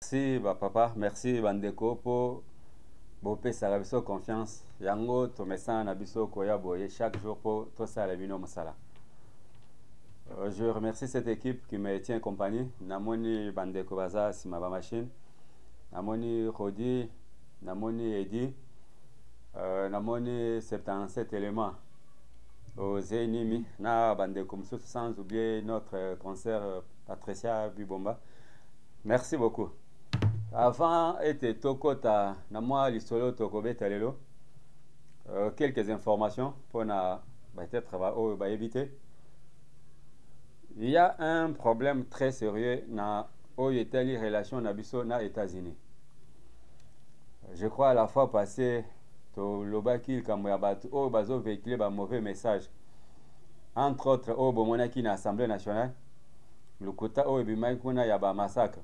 Merci papa, merci bandeko pour bopesa biso confiance. Yango tomesa na biso koya boye chaque jour pour tout ça la bino masala. Je remercie cette équipe qui me tient compagnie. Namoni bandeko baza sima ba machine. Namoni Rodi, namoni Edi, namoni 77 éléments aux Zénimi, na bandeko msusu sans oublier notre concert Patricia Bibomba. Merci beaucoup. Avant était tokota na moi lisolo tokobeta lelo quelques informations pour na peut-être va éviter. Il y a un problème très sérieux na oyetali relation na biso na États-Unis. Je crois à la fois passée to lobaki kamo ya batu o bazo véhiculer ba mauvais message. Entre autres o bomonaki na Assemblée nationale lukuta o bimai kuna ya ba massacre.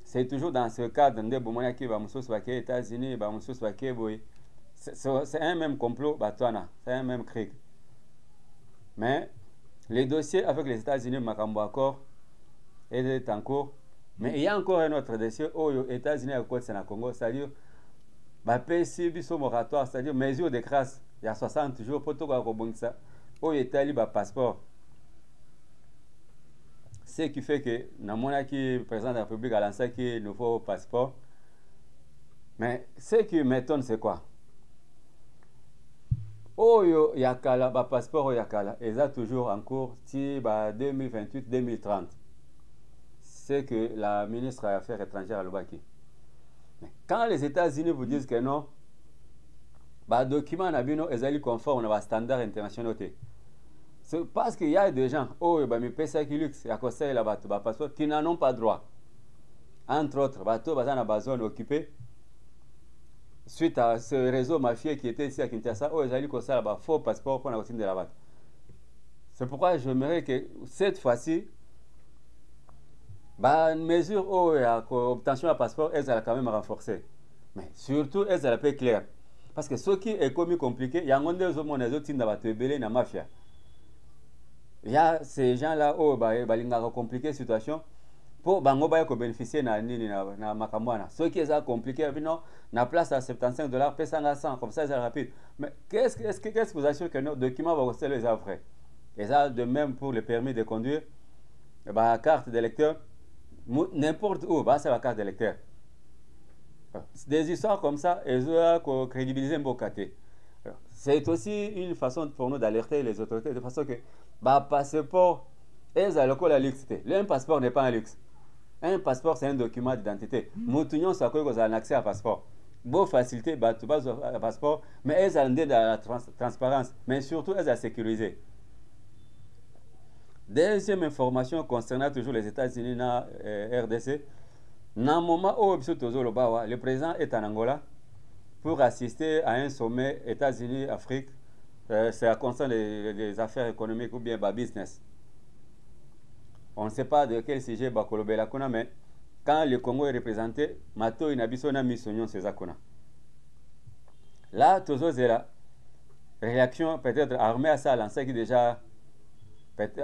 C'est toujours dans ce cadre de Bomonaki, les États-Unis, c'est un même complot, c'est un même cri. Mais les dossiers avec les États-Unis, Makambo accord, est en cours. Mais il y a encore un autre dossier aux États-Unis à côté de Congo, c'est-à-dire, PSI, biso moratoire, c'est-à-dire mesure de grâce, il y a 60 jours, pour tout le ça, aux États-Unis, passeport. Ce qui fait que, dans mon qui président de la République a lancé un nouveau passeport. Mais ce qui m'étonne, c'est quoi? Oyo yakala, ba passeport yakala, ils ont toujours en cours, si 2028-2030. C'est que la ministre des Affaires étrangères à Lubaki. Mais quand les États-Unis vous disent que non, les documents nabino sont conformes aux standards internationaux. C'est parce qu'il y a des gens qui n'en ont pas droit. Entre autres, bateau dans la zone occupée suite à ce réseau mafieux qui était ici à Kinshasa, ils ont faux passeport pour la routine de la batte. C'est pourquoi j'aimerais que cette fois-ci, une mesure d'obtention de passeport, elles allaient quand même renforcer. Mais surtout, elles allaient être claires. Parce que ce qui est commis compliqué, il y a un des hommes qui ont la mafia. Il y a ces gens-là qui ont compliqué la situation pour bénéficier de Makamwana. Ceux qui ont compliqué, la place à $75, paye 100, comme ça c'est rapide. Mais qu'est-ce que vous assure que nos documents vont rester les vrais? Et ça, de même pour le permis de conduire, la carte d'électeur, n'importe où, c'est la carte d'électeur. Des histoires comme ça, elles ont crédibilisé Mbokate. C'est aussi une façon pour nous d'alerter les autorités de façon que passeport est la luxe. Un passeport n'est pas un luxe. Un passeport, c'est un document d'identité. Nous avons un accès à passeport. Beau facilité, passeport, mais elles ont de la transparence, mais surtout elles ont sécurisé. Deuxième information concernant toujours les États-Unis et RDC. Dans le moment où le président est en Angola pour assister à un sommet États-Unis-Afrique, c'est à concerne des affaires économiques ou bien business. On ne sait pas de quel sujet Bakolobela Kuna, mais quand le Congo est représenté, Mato Inabisona Misonion Césakona. Là, toujours c'est la réaction peut-être armée à ça, lancé qui déjà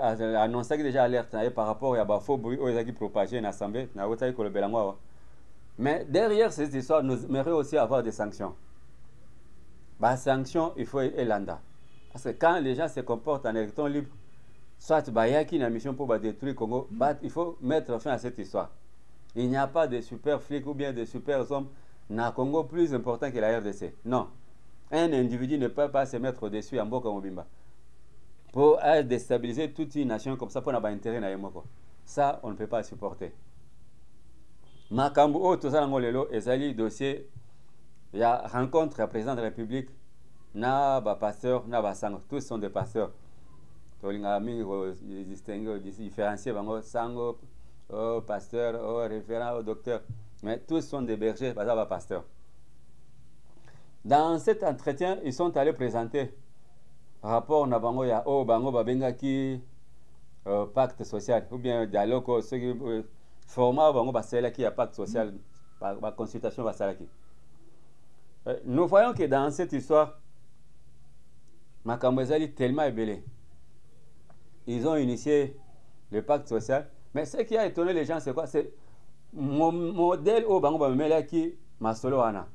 annoncé qui déjà alerte par rapport à Bafo bruit aux qui propagé dans l'Assemblée, dans l'Otaï Kolobela. Mais derrière cette histoire, nous aimerions aussi avoir des sanctions. Sanctions, il faut Elanda. Parce que quand les gens se comportent en électron libre, soit Bayaki une mission pour détruire le Congo, il faut mettre fin à cette histoire. Il n'y a pas de super flics ou bien de super hommes dans le Congo plus important que la RDC. Non. Un individu ne peut pas se mettre au-dessus en Boka Mobimba. Pour déstabiliser toute une nation comme ça, pour n'avoir intérêt dans Yemoko. Ça, on ne peut pas supporter. Makambo, tout ça, les dossier, il y a rencontre à président de la République, na pasteur, na sango, tous sont des pasteurs. Différencier sango, pasteur, référent, docteur, mais tous sont des bergers, pasteurs. Dans cet entretien, ils sont allés présenter rapport na bango ya bango babenga ki pacte social ou bien dialogue ce qui format bango basela qui a pacte social ba consultation basala ki. Nous voyons que dans cette histoire Makambo ezali tellement ébélé. Ils ont initié le pacte social, mais ce qui a étonné les gens c'est quoi? C'est modèle au bango bamelaki masolo wana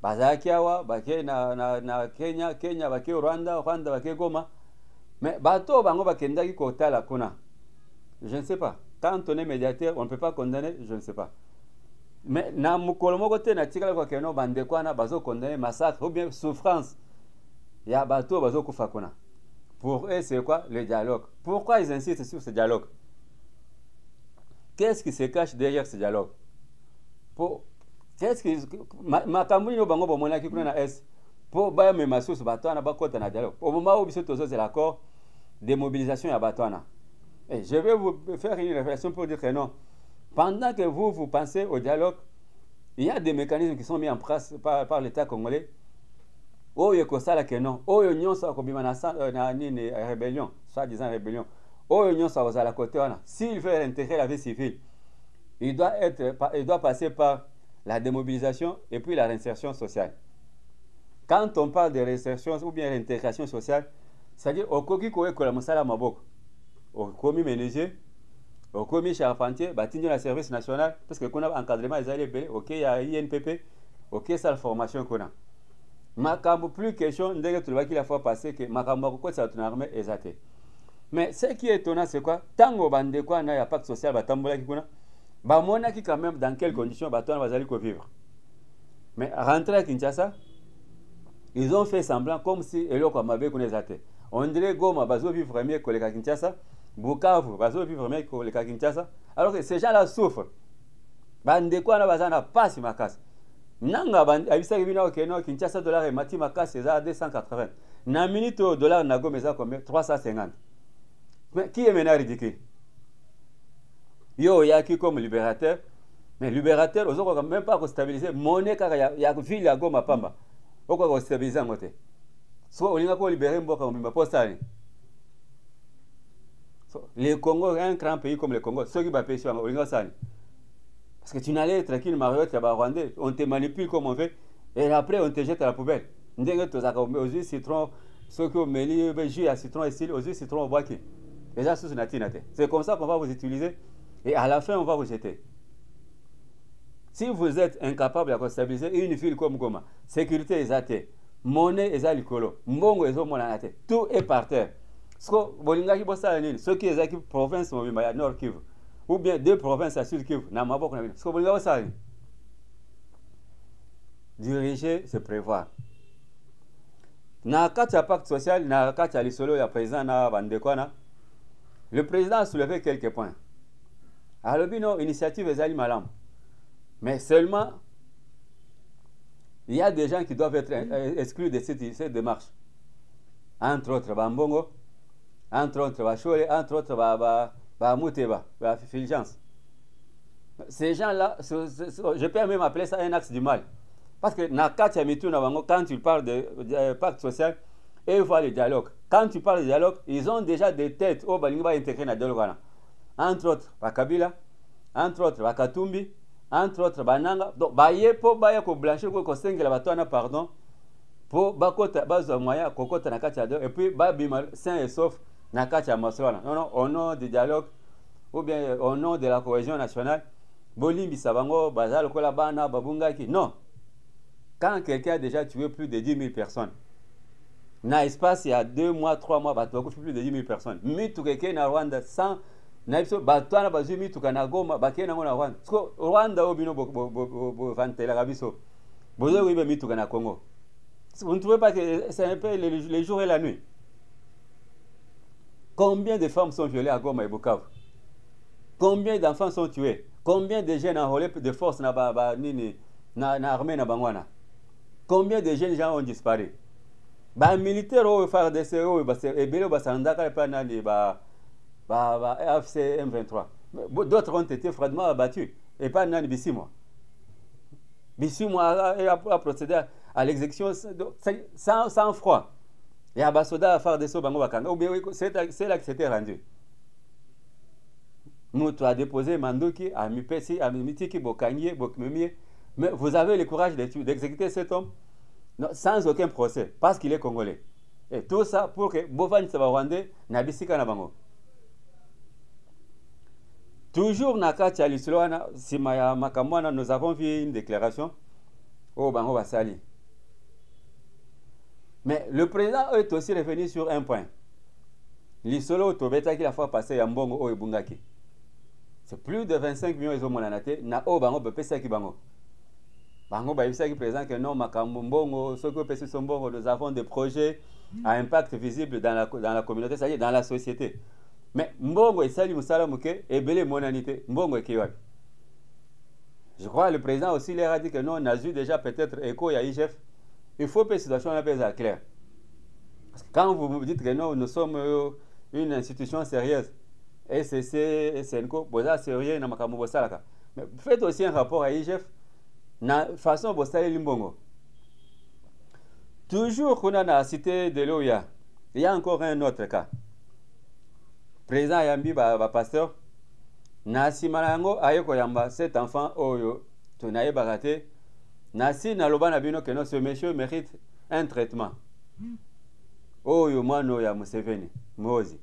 bazalaki awa bake na Kenya bake Rwanda bake Goma, mais bato bango bakendaki kotala kuna. Je ne sais pas, quand on est médiateur on ne peut pas condamner, je ne sais pas, mais na mukolo moko te na tikala kwa keno bande kwana bazo condamner massacre ou bien souffrance ya bato bazo kufa kuna. Pour eux c'est quoi le dialogue? Pourquoi ils insistent sur ce dialogue? Qu'est-ce qui se cache derrière ce dialogue? Qu'est-ce que makambo no bango bomona ki kuna na est pour ba me masusu batwana bakota na dialogue au moment où biso tozo c'est l'accord de mobilisation ya batwana. Et je vais vous faire une réflexion pour dire que non, pendant que vous pensez au dialogue, il y a des mécanismes qui sont mis en place par l'État congolais. Oh yeko sala que non, oh nyonso ko bima na nini rébellion, soi-disant rébellion. Oh nyonso ko sala côté wana. S'il veut intégrer la vie civile, il doit passer par la démobilisation et puis la réinsertion sociale. Quand on parle de réinsertion ou bien réintégration sociale, c'est-à-dire au koki ko ekola musala maboko, au komi menuisier, au komi charpentier, batinyo la service national parce que kuna encadrement ezali belé, OK ya INPP, OK ça la formation kuna. Makambo plus question ndenge tulibaki la fois passée que makambo ko ça ton armée ezate. Mais ce qui est étonnant c'est quoi? Tango bande kwa na ya pacte social batambola ki kuna. Ba mona ki quand même dans quelles conditions batona bazali ko vivre. Mais rentrer à Kinshasa, ils ont fait semblant comme si eloko mabe kuna ezate. On dirait Goma bazo vivre mieux que les Kinshasa, Bukavu bazo vivre mieux que les Kinshasa, alors que ces gens-là souffrent. Bande kwa na bazana passe makasi. Nanga abisa bino ke no Kinshasa dollar et mati makasi za 280. Na minute dollar na Goma za combien? 350. Mais qui est maintenant ridicule? Yo yaki comme libérateur, mais libérateur ozo même pas stabiliser monnaie kaka ya ville ya Goma pamba. Oko stabiliser ngote. So olinga ko libérer mboka mbimba postali. So le Congo est un grand pays comme le Congo, ceux qui va pêcher olinga sani. Parce que tu n'allais être tranquille Mariotte ya Rwandais, on te manipule comme on veut et après on te jette à la poubelle. Ndenge to zaka aux yeux citron, ceux qui ont mêlé jus à citron et style aux yeux citron au bois qui. Les gens sous natinate. C'est comme ça qu'on va vous utiliser et à la fin on va vous jeter. Si vous êtes incapable de stabiliser une ville comme Goma, sécurité exatée, monnaie ezalikolo, mbongo ezomonanate, tout est par terre. Ceux qui sont en province de Nord Kivu, ou bien deux provinces à Sud Kivu, diriger, c'est prévoir. Na kati ya pacte social, na kati ya lisolo ya président na bandekwana, le président a soulevé quelques points. Alors, une initiative ezali malam. Mais seulement, il y a des gens qui doivent être exclus de cette démarche. Entre autres, Bambongo, entre autres, Bachole, entre autres, Muteba, Fulgence. Ces gens-là, je peux même appeler ça un axe du mal. Parce que quand tu parles de pacte social, et ils voient le dialogue. Quand tu parles de dialogue, ils ont déjà des têtes au Balinga intégré dans le dialogue. Entre autres, Bakabila, entre autres, Katumbi, entre autres, Bananga. Donc, baye po baya ko blanchir ko sengela batwana pardon pour bakota bazo moya kokota na kati et puis ba bima sain et sauf na kati ya masolo. Non, au nom du dialogue ou bien au nom de la cohésion nationale, bolimbi sabango bazal ko la bana babungaki. Non. Quand quelqu'un a déjà tué plus de 10 000 personnes, na espace il y a 2 mois, 3 mois, plus de 10 000 personnes. Mais tout quelqu'un na Rwanda sans naipso batwana bazumi tukana Goma bakena ngona Rwanda. Sko Rwanda obino bo vantela kabiso. Bozo wibe mitukana Congo. Vous ne trouvez pas que c'est un peu les jours et la nuit? Combien de femmes sont violées à Goma et Bukavu? Combien d'enfants sont tués? Combien de jeunes enrôlés de force na armée na bangwana? Combien de jeunes gens ont disparu? Ba militaire au FARDC au ebelo basandaka pa nani AFC M23. D'autres ont été froidement abattus. Et pas Nani Bissimo. Bissimo a procédé à l'exécution sans froid. Et Abasoda a fait des sauts Bango Bakanga. C'est là que c'était rendu. Moutou a déposé Mandoki, a Mipesi, a Mitiki, Bokanye, Bokmemie. Mais vous avez le courage d'exécuter cet homme sans aucun procès, parce qu'il est congolais. Et tout ça pour que Bovan Rwandais n'abissika na Bango. toujours na kati ya lisolo wana sima ya makambo wana nous avons vu une déclaration au bango basali. Mais le président est aussi revenu sur un point. Lisolo tobetaki la fois passée ya mbongo o ebungaki. C'est plus de 25 millions ezomonana te na o bango bepesaki bango. Bango bayebisaki président que non makambo mbongo soki opesi so mbongo nous avons des projets à impact visible dans la communauté, c'est-à-dire dans la société. Mais mbongo esali musala muke ebele monanité mbongo ekiwapi. Je crois que le président aussi leur a dit que non, on a eu déjà peut-être écho à IGF. Il faut que la situation soit claire. Parce que quand vous dites que non, nous sommes une institution sérieuse, SCC, SNCO, c'est sérieux, mais faites aussi un rapport à IGF, de façon dont vous toujours qu'on a la cité de l'OIA, il y a encore un autre cas. Président Yambi, pasteur, Nasi Malango, Ayoko Yamba, cet enfant, Oyo, Tonaye Barate, Nasi Naloba Nabino, que ce monsieur mérite un traitement. Oyo, Mano ya Museveni, Mozi.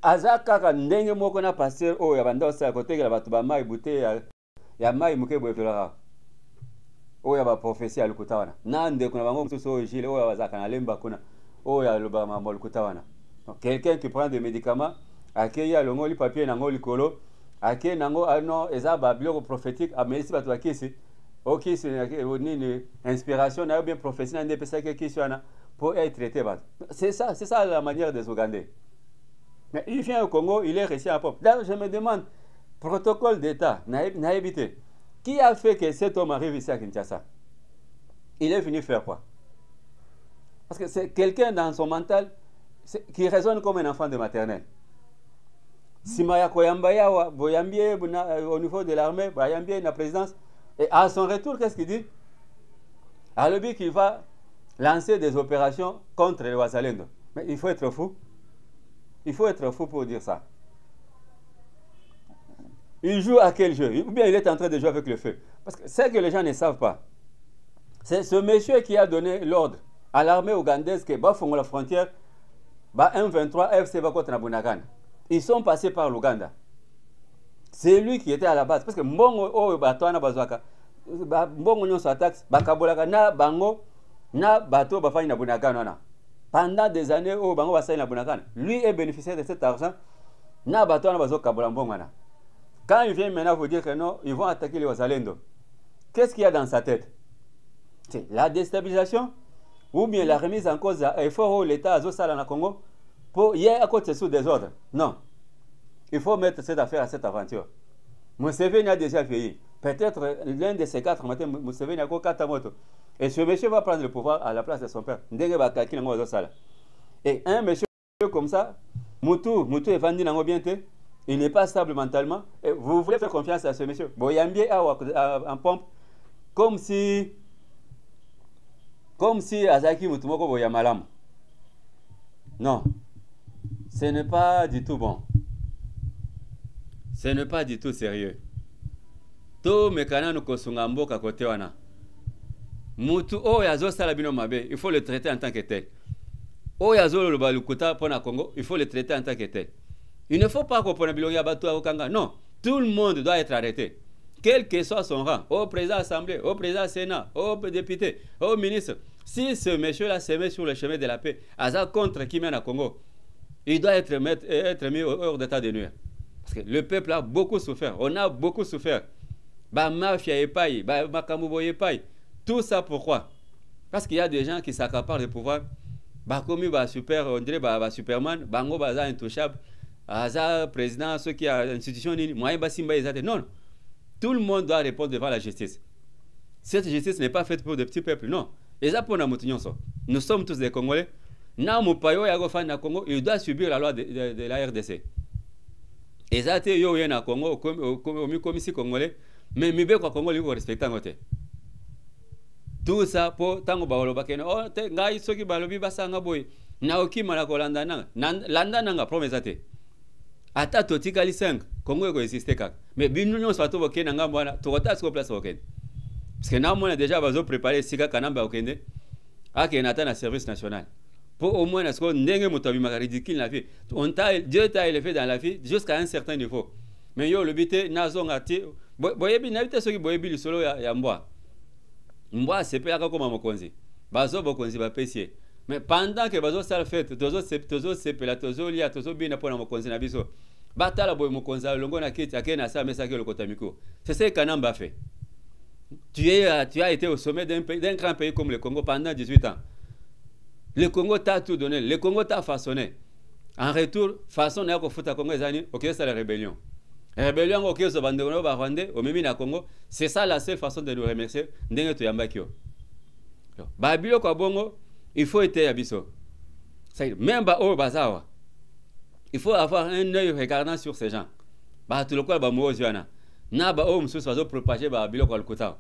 Azaka, Ndenge Mokona, pasteur, Oyo, Banda, à côté de la Batubama, Bouté, Yamai Muke Boueflara. Oyo, ba prophétie à Lukutawana. Nande, Kuna Bango, Tuso, Gile, Oyo, Azaka, Nalemba, Kuna, Oyo, Lubama, Molkutawana. Quelqu'un qui prend des médicaments, accueille le papier nango likolo, accueille nango non ezaba bioko prophétique a merci batu akisi. OK, c'est une inspiration na bien prophétie na ndepesa ke kiswana pour être traité bat. C'est ça la manière des Ougandais. Mais il vient au Congo, il est resté à pop. Là, je me demande protocole d'état n'a évité. Qui a fait que cet homme arrive ici à Kinshasa? Il est venu faire quoi? Parce que c'est quelqu'un dans son mental qui raisonne comme un enfant de maternelle. Si Maya Koyambaya, Boyambie, au niveau de l'armée, Boyambie, la présidence, et à son retour, qu'est-ce qu'il dit? À l'objet qu'il va lancer des opérations contre les Ouazalendo. Mais il faut être fou. Il faut être fou pour dire ça. Il joue à quel jeu? Ou bien il est en train de jouer avec le feu? Parce que c'est que les gens ne savent pas. C'est ce monsieur qui a donné l'ordre à l'armée ougandaise que Bafongo la frontière, M23 FC va contre Nabunagan. Ils sont passés par l'Ouganda. C'est lui qui était à la base. Parce que Mbongo, oh, Batouana Bazwaka, Mbongo Nyon s'attaque, Bakabolaka, na Bango, na Bato, Bafani Nabunagan. Pendant des années, oh, Bango Basai Nabunagan. Lui est bénéficiaire de cet argent, na Batouana Bazoka Bolambongana. Quand il vient maintenant vous dire que non, ils vont attaquer les Wazalendo, qu'est-ce qu'il y a dans sa tête? C'est la déstabilisation ou bien la remise en cause à effort où l'État a Zosala na Congo pour y aller à côté sous des ordres. Non. Il faut mettre cette affaire à cette aventure. Museveni a déjà vieilli. Peut-être l'un de ces 4 matins, Museveni a 4 motos. Et ce monsieur va prendre le pouvoir à la place de son père. Et un monsieur comme ça, Moutou est vendu dans l'obéité. Il n'est pas stable mentalement. Et vous voulez faire confiance à ce monsieur. Boyambi en pompe. Comme si Azaki Moutoumoko Boyamalam. Non. Ce n'est pas du tout bon. Ce n'est pas du tout sérieux. To mekana no kosunga mboka kote wana. Mutu o yazo sala bino mabe, il faut le traiter en tant que tel. O yazo lo balukuta pona Congo, il faut le traiter en tant que tel. Il ne faut pas qu'on pone bilongi abatu okanga. Non, tout le monde doit être arrêté. Quel que soit son rang, au président assemblée, au président sénat, au député, au ministre. Si ce monsieur-là se met sur le chemin de la paix, Aza contre qui mène à Congo, il doit être mis hors d'état de nuire. Parce que le peuple a beaucoup souffert. On a beaucoup souffert. Bah, mafia et paille, bah, makamoubo et paille. Tout ça pourquoi? Parce qu'il y a des gens qui s'accaparent le pouvoir. Bah, comme il va super, on dirait, bah, Superman, bango, bah, intouchable. Aza, président, ceux qui ont l'institution, moyen, bah, simba, non. Tout le monde doit répondre devant la justice. Cette justice n'est pas faite pour des petits peuples, non. Et ça, pour nous sommes tous des Congolais. Namupayo Yagofan na Congo, il doit subir la loi de la RDC. Et ça, il y a un Congo, au commissaire congolais, mais il y a un Congo qui respecte un côté. Tout ça pour tango ba oloba kene oh te ngai soki balobi basanga boy na okima na kolanda nanga landa nanga promesa te ata totikali 5 Congo eko existe kaka mais binu nyonso bato bokende nanga bwana tokota siko place okende parce que na mona déjà bazo préparer sika kanamba okende akena ata na service national Pour au moins, est-ce qu'on n'est ridicule la vie. Dieu t'a élevé dans la vie jusqu'à un certain niveau. Mais yo, le but est, nazon ati, boyebi, n'habite ceux qui boyebi le solo ya mboa. Mboa, c'est pas comme un mokonzi. Bazo bokonzi va pessier. Mais pendant que bazo sal fait, tozo sepela, tozo lia, tozo bina pour la mokonzi na biso. Batala boy mokonzi, longo na kiti, akena sa mesa ke le kotamiko. C'est ce que Kanamba fait. Tu as été au sommet d'un grand pays comme le Congo pendant 18 ans. Le Congo t'a tout donné, le Congo t'a façonné. En retour, façon n'a pas foutu à Congo les années, ok, c'est la rébellion. La rébellion, ok, c'est bandérono, Rwandais, au même Congo, c'est ça la seule façon de nous remercier. N'engue tu yambakio. Babilo kwa bongo, il faut être abisso. Même au bazawa, il faut avoir un œil regardant sur ces gens. Bah tout le quoi, bah moi Joana. Na ba o msusu bazo propager ba babilo kwa lukuta.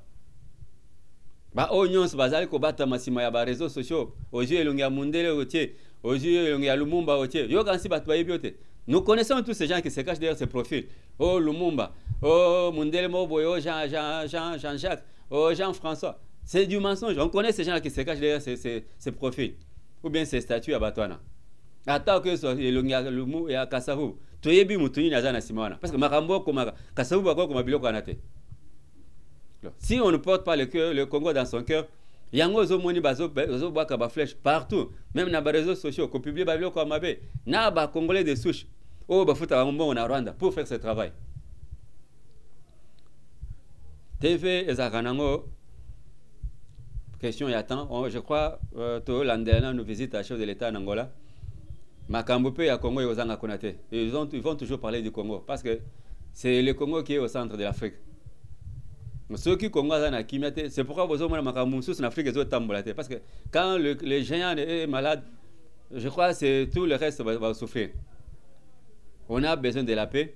Ba o nyonso bazali ko bata masima ya ba réseaux sociaux. Oji elongia mundele otie, oji elongia Lumumba otie. Yo kansi batu ba yebiote. Nous connaissons tous ces gens qui se cachent derrière ces profils. Oh Lumumba, oh Mundele Moboy, oh Jean-Jacques, oh Jean-François. C'est du mensonge. On connaît ces gens qui se cachent derrière ces profils. Ou bien ces statuts à Batouana. Attends que ce elongia Lumu et à Kasavu. Toyebi mutuni na zana simana. Parce que makambo comme Kasavu bako comme biloko anate. Si on ne porte pas le Congo dans son cœur, yango zomoni bazo baka ba flèche partout, même dans les réseaux sociaux, qu'on publie ba biloko amabe, na ba congolais de souche. Oh ba futa ngombo na Rwanda pour faire ce travail. TV ezakanango question y attend, je crois to landena nous visite à chef de l'État en Angola. Makambo ya Congo et ozanga konate. Ils vont toujours parler du Congo parce que c'est le Congo qui est au centre de l'Afrique. Ceux qui Congo c'est pourquoi vous avez en Afrique parce que quand le géant est malade, je crois que c'est tout le reste va souffrir. On a besoin de la paix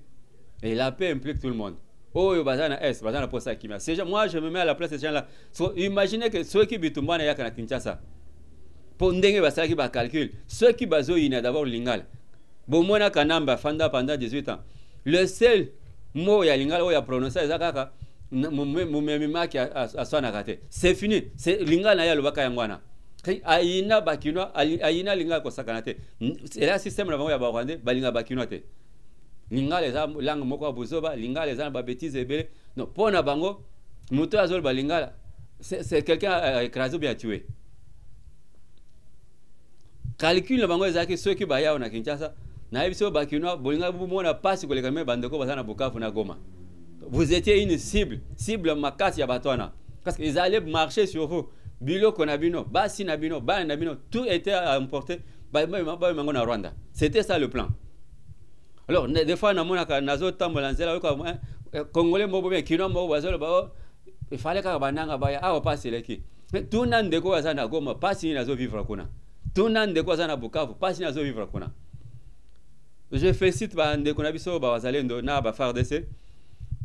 et la paix implique tout le monde. Oh, moi je me mets à la place de ces gens-là. Imaginez que ceux qui bitumbana ya kana Kinshasa. Pour ndenge basala qui ba calcul, ceux qui bazo ina d'abord lingal. Bon mona kanamba fanda pendant 18 ans. Le seul mot ya lingal o ya prononcer ezakaka c'est fini. C'est linga na ya lobaka yangwana. Aina bakino, aina linga ko sakanate. C'est là système na ya ba Rwandais, balinga bakino te. Linga les langue moko buzoba, linga les ba bêtises ebele. Non, pona bango, muto azol balinga. C'est quelqu'un écrasé ou bien tué. Calcul bango ezaki ceux qui baya na Kinshasa. Na biso bakino, bolinga bu mona passe ko les kamé bandeko bazana Bukavu na Goma. Vous étiez une cible makasi ya batwana. Parce qu'ils allaient marcher sur vous. Bilo konabino, basi nabino, ba nabino, tout était emporté par na Rwanda. C'était ça le plan. Alors, des fois, nazo tambolanzela Congolais mobo bien kino mobo bazolo ba il fallait ka bananga ba ya awa passe leki. Tout nan de ko azana Goma, passe nazo vivre kuna. Tout nan de ko azana Bukavu, passe nazo vivre kuna. Je félicite ba ndeko na biso ba wazalendo na ba FARDC.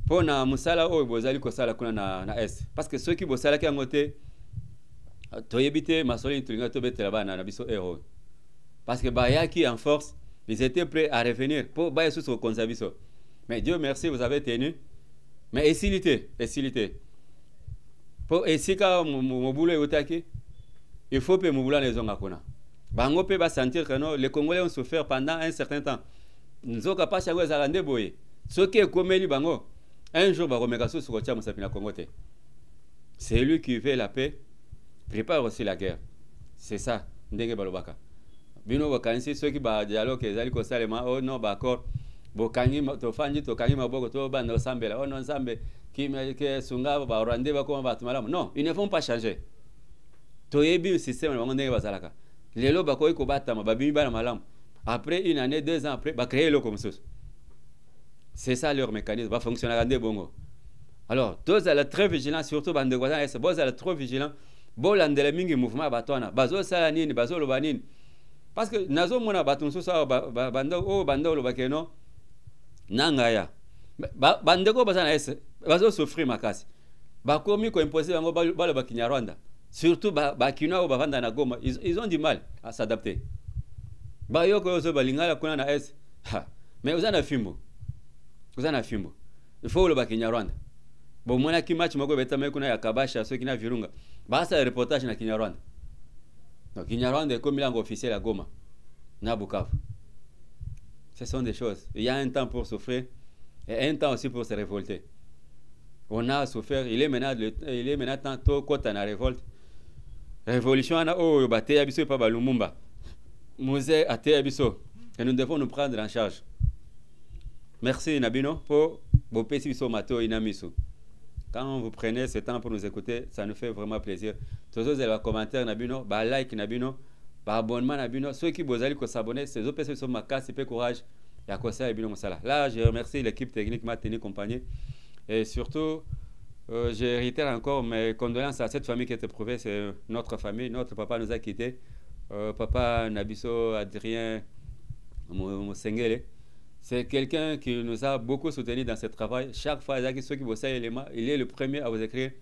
Pour na musala o bozali ko sala kuna na est parce que ceux qui bosala ki angote toyebite masoli tulinga to betela bana na biso héros parce que bayaki en force ils étaient prêts à revenir pour bayer sous au conserviso mais Dieu merci vous avez tenu mais esilité pour esika mobulo yotaki il faut pe mobula les onga kuna bango pe ba sentir que non les Congolais ont souffert pendant un certain temps nzoka pas chango za rande boye ceux qui komeli bango un jour, c'est lui qui veut la paix, prépare aussi la guerre. C'est ça. Ndenge balobaka. Bino bakansi ceux qui ba dialogue ezali ko salema oh non d'accord. Bokangi to fanji to kangi maboko to banda sambela. Oh non sambe qui me sunga ba rwande ba ko ba tumala. Non, ils ne vont pas changer. To yebi le système ba ndenge bazalaka. Lelo ba ko ko batama ba bimi bana malamu. Après une année, 2 ans après, ba créer le comme ça. C'est ça leur mécanisme, va fonctionner à des bongo. Alors, tous à la très vigilant, surtout bande de voisins, c'est bon à la trop vigilant. Bon l'andele mingi mouvement batona, bazo salanine, bazo lobanine. Parce que nazo mona baton so sa bando lo bakeno nangaya. Bande ko bazana ese, bazo souffrir makasi. Ba komi ko imposer bango ba lo bakinya Rwanda. Surtout ba kina o bavanda na Goma, ils ont du mal à s'adapter. Ba yo ko zo balingala kuna na ese. Mais vous en avez fimbo. Vous en avez fimbo. Il faut le bakinya Rwanda. Bon mona ki match moko betame kuna ya kabasha so kina virunga. Basa reportage na Kinyarwanda. Donc il n'y a rien de comme langue officielle à Goma, na Bukavu. Ce sont des choses. Il y a un temps pour souffrir et un temps aussi pour se révolter. On a souffert, il est maintenant temps quand on a révolte. Révolution ana oh bate abiso pa balumumba. Musée ate abiso. Et nous devons nous prendre en charge. Merci Nabino pour vos petits biso mato inamisu. Quand vous prenez ce temps pour nous écouter, ça nous fait vraiment plaisir. Tous les commentaires Nabino, ba like Nabino, ba abonnement Nabino, ceux qui vous allez s'abonner, ces autres personnes sont ma casse et courage. Ya kosa Nabino Moussala. Là, je remercie l'équipe technique m'a tenu compagnie et surtout je réitère encore mes condoléances à cette famille qui est éprouvée. C'est notre famille. Notre papa nous a quittés. Papa Nabiso Adrien Moussengele. C'est quelqu'un qui nous a beaucoup soutenu dans ce travail. Chaque fois, ceux qui vous savent, il est le premier à vous écrire,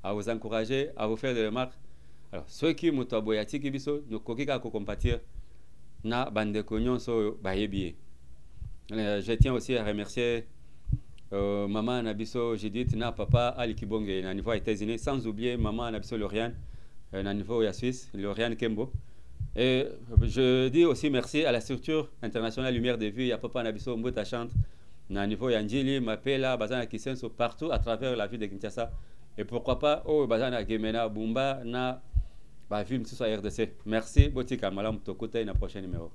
à vous encourager, à vous faire des remarques. Alors, ceux qui nous ont boyati, qui nous kokika ko compatir, na bande konyon so bayebi. Je tiens aussi à remercier maman Nabiso Judith, na papa Ali Kibonge, na niveau États-Unis, sans oublier maman Nabiso Lauriane, na niveau ya Suisse, Lauriane Kembo. Et je dis aussi merci à la structure internationale Lumière de Vie, à Papa Nabiso Mbouta Chante, na niveau Yanjili, Mapela, Bazana Kisenso, partout à travers la ville de Kinshasa. Et pourquoi pas, oh, Bazana Gemena, Bumba, na, ville RDC. Merci, Botika Malam Tokote, na prochain numéro.